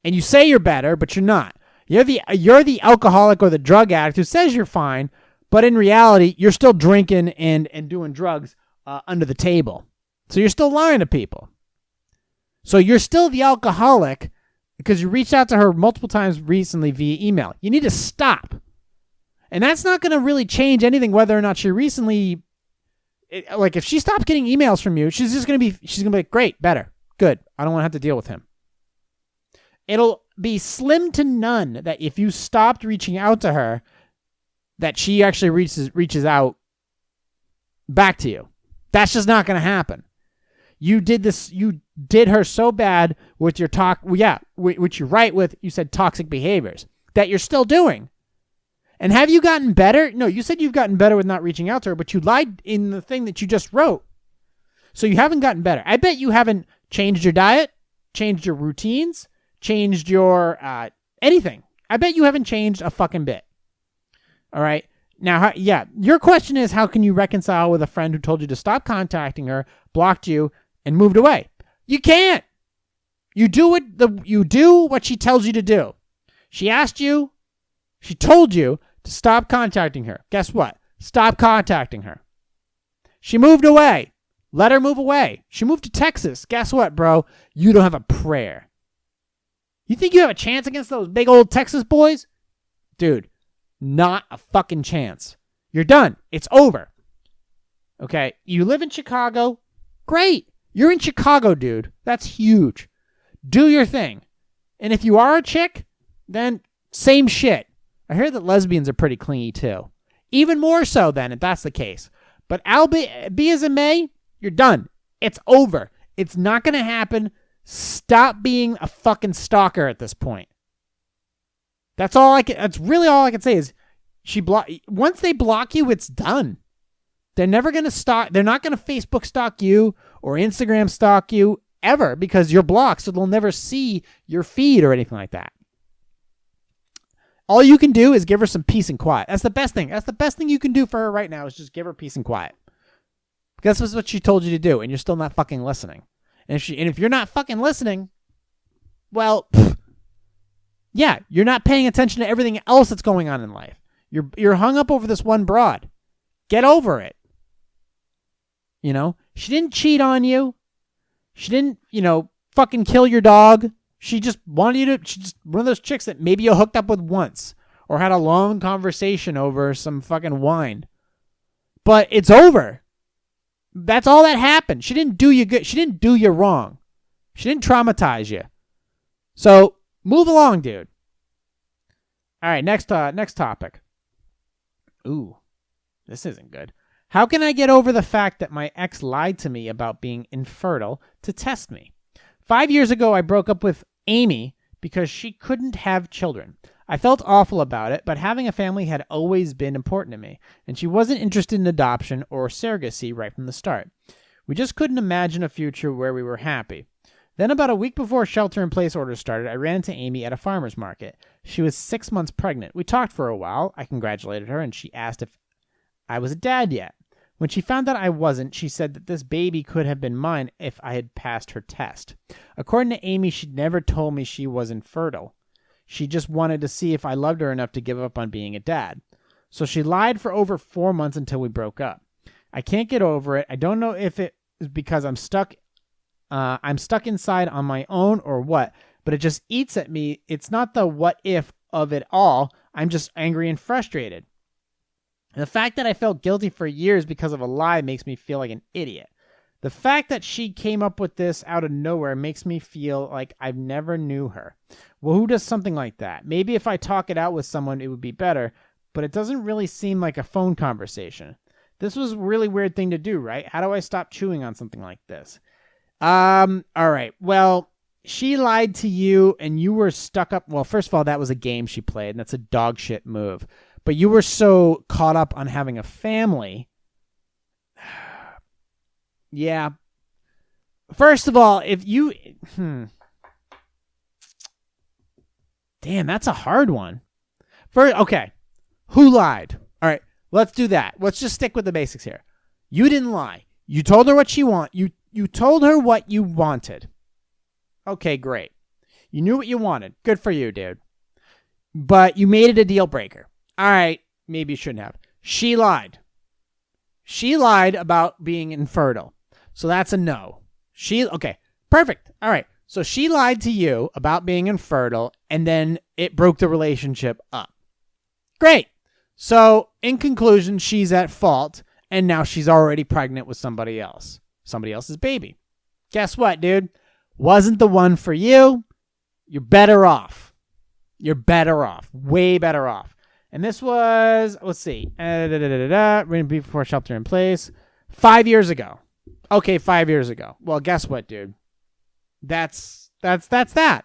S1: And you say you're better, but you're not. You're the alcoholic or the drug addict who says you're fine, but in reality, you're still drinking and doing drugs under the table. So you're still lying to people. So you're still the alcoholic because you reached out to her multiple times recently via email. You need to stop. And that's not going to really change anything whether or not she recently, if she stops getting emails from you, she's going to be like, great, better, good. I don't want to have to deal with him. It'll be slim to none that if you stopped reaching out to her, that she actually reaches out back to you. That's just not going to happen. You did her so bad with your which you're right with, you said toxic behaviors, that you're still doing. And have you gotten better? No, you said you've gotten better with not reaching out to her, but you lied in the thing that you just wrote. So you haven't gotten better. I bet you haven't changed your diet, changed your routines, changed your anything. I bet you haven't changed a fucking bit. All right. Now, your question is, how can you reconcile with a friend who told you to stop contacting her, blocked you, and moved away? You can't. You do what she tells you to do. She asked you, she told you to stop contacting her. Guess what? Stop contacting her. She moved away. Let her move away. She moved to Texas. Guess what, bro? You don't have a prayer. You think you have a chance against those big old Texas boys? Dude, not a fucking chance. You're done. It's over. Okay? You live in Chicago? Great. You're in Chicago, dude. That's huge. Do your thing. And if you are a chick, then same shit. I hear that lesbians are pretty clingy too. Even more so then, if that's the case. But be as it may, you're done. It's over. It's not going to happen. Stop being a fucking stalker at this point. That's really all I can say is once they block you, it's done. They're never going to stalk. They're not going to Facebook stalk you or Instagram stalk you ever because you're blocked. So they'll never see your feed or anything like that. All you can do is give her some peace and quiet. That's the best thing. That's the best thing you can do for her right now is just give her peace and quiet. Because that's what she told you to do, and you're still not fucking listening. And if you're not fucking listening, well, yeah, you're not paying attention to everything else that's going on in life. You're hung up over this one broad. Get over it. She didn't cheat on you. She didn't, fucking kill your dog. She just wanted you to, she's just one of those chicks that maybe you hooked up with once or had a long conversation over some fucking wine. But it's over. That's all that happened. She didn't do you good. She didn't do you wrong. She didn't traumatize you. So move along, dude. All right, next topic. Ooh, this isn't good. How can I get over the fact that my ex lied to me about being infertile to test me? 5 years ago, I broke up with Amy because she couldn't have children. I felt awful about it, but having a family had always been important to me, and she wasn't interested in adoption or surrogacy right from the start. We just couldn't imagine a future where we were happy. Then about a week before shelter-in-place orders started, I ran into Amy at a farmer's market. She was 6 months pregnant. We talked for a while. I congratulated her, and she asked if I was a dad yet. When she found out I wasn't, she said that this baby could have been mine if I had passed her test. According to Amy, she'd never told me she was infertile. She just wanted to see if I loved her enough to give up on being a dad. So she lied for over 4 months until we broke up. I can't get over it. I don't know if it is because I'm stuck inside on my own or what, but it just eats at me. It's not the what if of it all. I'm just angry and frustrated. The fact that I felt guilty for years because of a lie makes me feel like an idiot. The fact that she came up with this out of nowhere makes me feel like I've never knew her. Well, who does something like that? Maybe if I talk it out with someone, it would be better, but it doesn't really seem like a phone conversation. This was a really weird thing to do, right? How do I stop chewing on something like this? All right. Well, she lied to you and you were stuck up. Well, first of all, that was a game she played, and that's a dog shit move. But you were so caught up on having a family. Yeah. First of all, if you... Damn, that's a hard one. Okay. Who lied? All right, let's do that. Let's just stick with the basics here. You didn't lie. You told her what she wanted. You told her what you wanted. Okay, great. You knew what you wanted. Good for you, dude. But you made it a deal breaker. All right, maybe you shouldn't have. She lied. She lied about being infertile. So that's a no. Okay, perfect. All right. So she lied to you about being infertile, and then it broke the relationship up. Great. So in conclusion, she's at fault, and now she's already pregnant with somebody else. Somebody else's baby. Guess what, dude? Wasn't the one for you. You're better off. You're better off. Way better off. And this was, let's see, before shelter in place, 5 years ago. Okay, 5 years ago. Well, guess what, dude? That's that.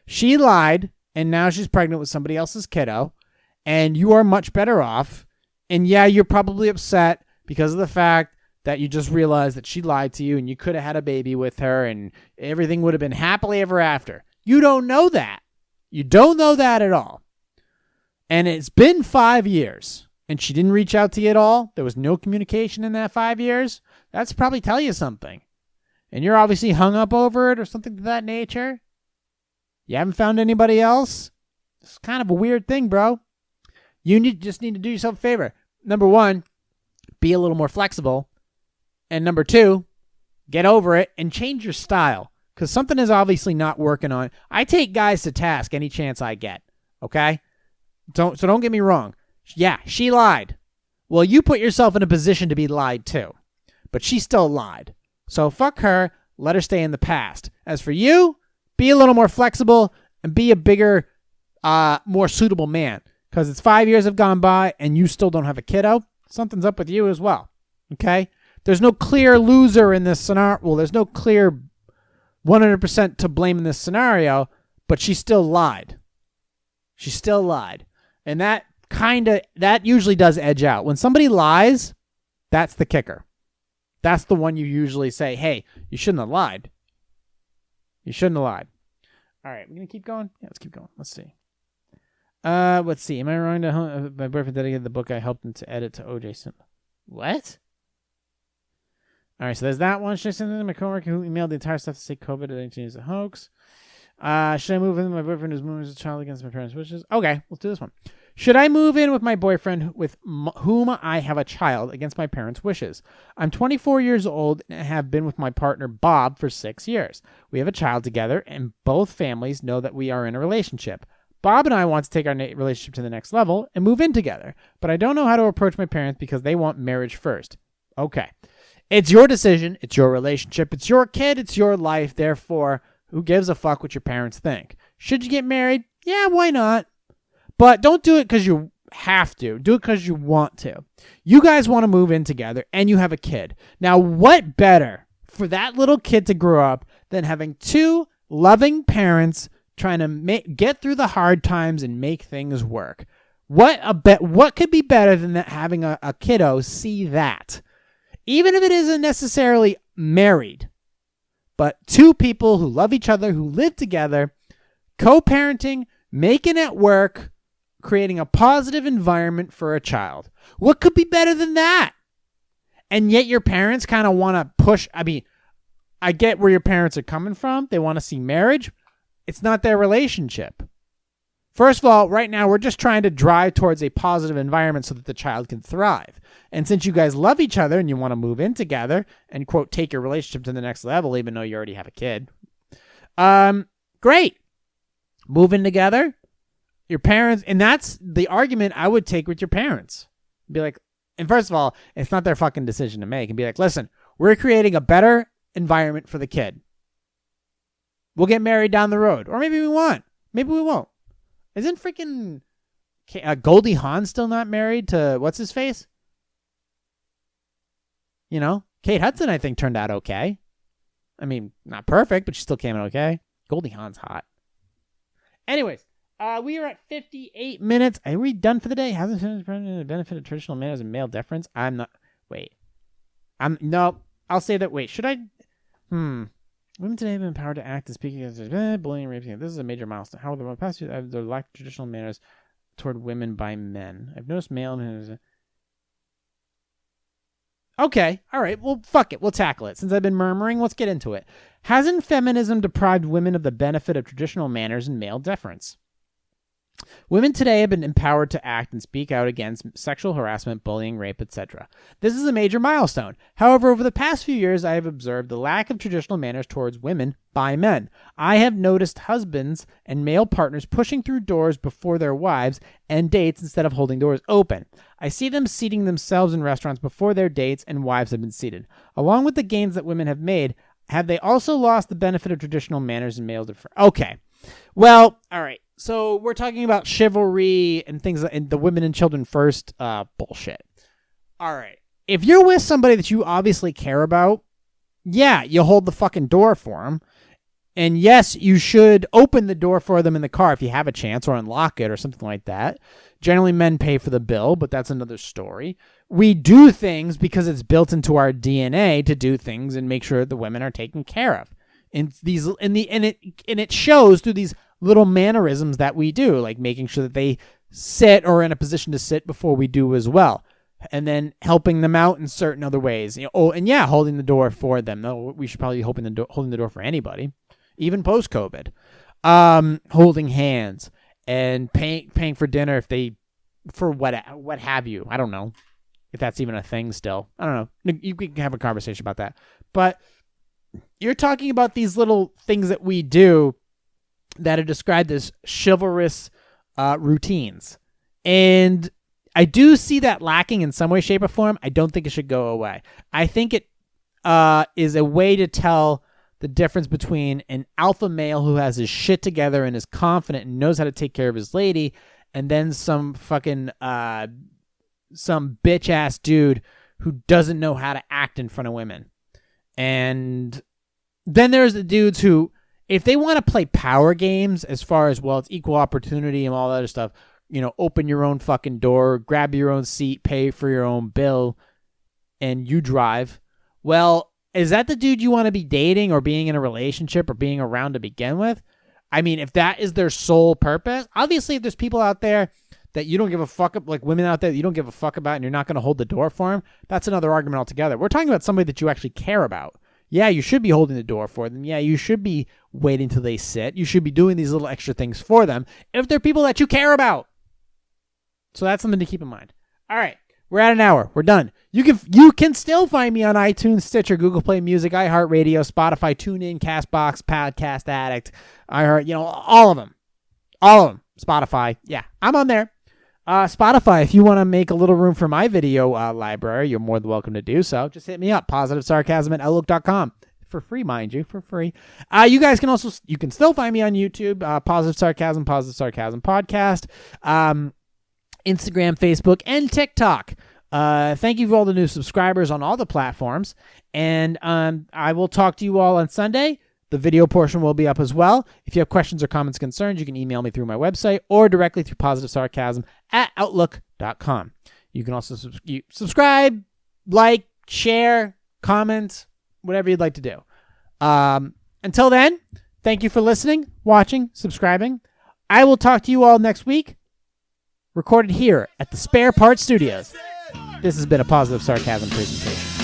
S1: She lied, and now she's pregnant with somebody else's kiddo, and you are much better off. And yeah, you're probably upset because of the fact that you just realized that she lied to you, and you could have had a baby with her, and everything would have been happily ever after. You don't know that. You don't know that at all. And it's been 5 years, and she didn't reach out to you at all. There was no communication in that 5 years. That's probably tell you something. And you're obviously hung up over it or something to that nature. You haven't found anybody else. It's kind of a weird thing, bro. You just need to do yourself a favor. Number one, be a little more flexible. And number two, get over it and change your style. Because something is obviously not working on. I take guys to task any chance I get. Okay? So don't get me wrong. Yeah, she lied. Well, you put yourself in a position to be lied to. But she still lied. So fuck her. Let her stay in the past. As for you, be a little more flexible and be a bigger, more suitable man. Because it's 5 years have gone by and you still don't have a kiddo. Something's up with you as well. Okay? There's no clear loser in this scenario. Well, there's no clear 100% to blame in this scenario, but she still lied. She still lied. And that usually does edge out. When somebody lies, that's the kicker. That's the one you usually say, hey, you shouldn't have lied. You shouldn't have lied. All right, we're going to keep going? Yeah, let's keep going. Let's see. Let's see. Am I wrong to my boyfriend dedicated the book I helped him to edit to OJ Simpson? What? All right, so there's that one. Should I send it to my coworker who emailed the entire stuff to say COVID-19 is a hoax? Should I move in? My boyfriend is moving as a child against my parents' wishes. Okay, let's do this one. Should I move in with my boyfriend with whom I have a child against my parents' wishes? I'm 24 years old and have been with my partner Bob for 6 years. We have a child together and both families know that we are in a relationship. Bob and I want to take our relationship to the next level and move in together, but I don't know how to approach my parents because they want marriage first. Okay. It's your decision. It's your relationship. It's your kid. It's your life. Therefore, who gives a fuck what your parents think? Should you get married? Yeah, why not? But don't do it because you have to. Do it because you want to. You guys want to move in together and you have a kid. Now, what better for that little kid to grow up than having two loving parents trying to get through the hard times and make things work? What could be better than that, having a kiddo see that? Even if it isn't necessarily married, but two people who love each other, who live together, co-parenting, making it work, creating a positive environment for a child. What could be better than that? And yet your parents kind of want to push. I mean, I get where your parents are coming from. They want to see marriage. It's not their relationship. First of all, right now, we're just trying to drive towards a positive environment so that the child can thrive. And since you guys love each other and you want to move in together and, quote, take your relationship to the next level, even though you already have a kid, great. Move in together. Your parents, and that's the argument I would take with your parents. Be like, and first of all, it's not their fucking decision to make. And be like, listen, we're creating a better environment for the kid. We'll get married down the road. Or maybe we won't. Maybe we won't. Isn't freaking Goldie Hawn still not married to what's his face? You know, Kate Hudson, I think, turned out okay. I mean, not perfect, but she still came out okay. Goldie Hawn's hot. Anyways, we are at 58 minutes. Are we done for the day? Hasn't finished the benefit of traditional manners and male deference? No, I'll say that. Wait, should I? Women today have been empowered to act and speak against bullying and rape. This is a major milestone. However, in the past year, there lacked traditional manners toward women by men. I've noticed male men. Okay, all right, well, fuck it. We'll tackle it. Since I've been murmuring, let's get into it. Hasn't feminism deprived women of the benefit of traditional manners and male deference? Women today have been empowered to act and speak out against sexual harassment, bullying, rape, etc. This is a major milestone. However, over the past few years, I have observed the lack of traditional manners towards women by men. I have noticed husbands and male partners pushing through doors before their wives and dates instead of holding doors open. I see them seating themselves in restaurants before their dates and wives have been seated. Along with the gains that women have made, have they also lost the benefit of traditional manners and male deference? Okay. Well, all right. So we're talking about chivalry and things and the women and children first bullshit. All right. If you're with somebody that you obviously care about, yeah, you hold the fucking door for them. And yes, you should open the door for them in the car if you have a chance, or unlock it or something like that. Generally, men pay for the bill, but that's another story. We do things because it's built into our DNA to do things and make sure the women are taken care of. And it shows through these little mannerisms that we do, like making sure that they sit or in a position to sit before we do as well, and then helping them out in certain other ways. Holding the door for them. No, we should probably be holding the door for anybody, even post COVID. Holding hands and paying for dinner for what have you. I don't know if that's even a thing still. I don't know. You can have a conversation about that, but you're talking about these little things that we do that are described as chivalrous routines. And I do see that lacking in some way, shape, or form. I don't think it should go away. I think it is a way to tell the difference between an alpha male who has his shit together and is confident and knows how to take care of his lady, and then some fucking some bitch ass dude who doesn't know how to act in front of women. And then there's the dudes who, if they want to play power games as far as, well, it's equal opportunity and all that other stuff, open your own fucking door, grab your own seat, pay for your own bill, and you drive. Well, is that the dude you want to be dating or being in a relationship or being around to begin with? I mean, if that is their sole purpose, obviously if there's people out there that you don't give a fuck about, like women out there that you don't give a fuck about and you're not going to hold the door for them, that's another argument altogether. We're talking about somebody that you actually care about. Yeah, you should be holding the door for them. Yeah, you should be waiting till they sit. You should be doing these little extra things for them if they're people that you care about. So that's something to keep in mind. All right. We're at an hour. We're done. You can still find me on iTunes, Stitcher, Google Play Music, iHeartRadio, Spotify, TuneIn, CastBox, Podcast Addict, iHeart, all of them. All of them. Spotify. Yeah, I'm on there. Spotify, if you want to make a little room for my video library, you're more than welcome to do so. Just hit me up, positivesarcasm@outlook.com. For free, mind you, for free. You guys you can still find me on YouTube, Positive Sarcasm Podcast, Instagram, Facebook, and TikTok. Thank you for all the new subscribers on all the platforms. And I will talk to you all on Sunday. The video portion will be up as well. If you have questions or comments, concerns, you can email me through my website or directly through positivesarcasm@outlook.com. You can also subscribe, like, share, comment, whatever you'd like to do. Until then, thank you for listening, watching, subscribing. I will talk to you all next week. Recorded here at the Spare Part Studios. This has been a Positive Sarcasm presentation.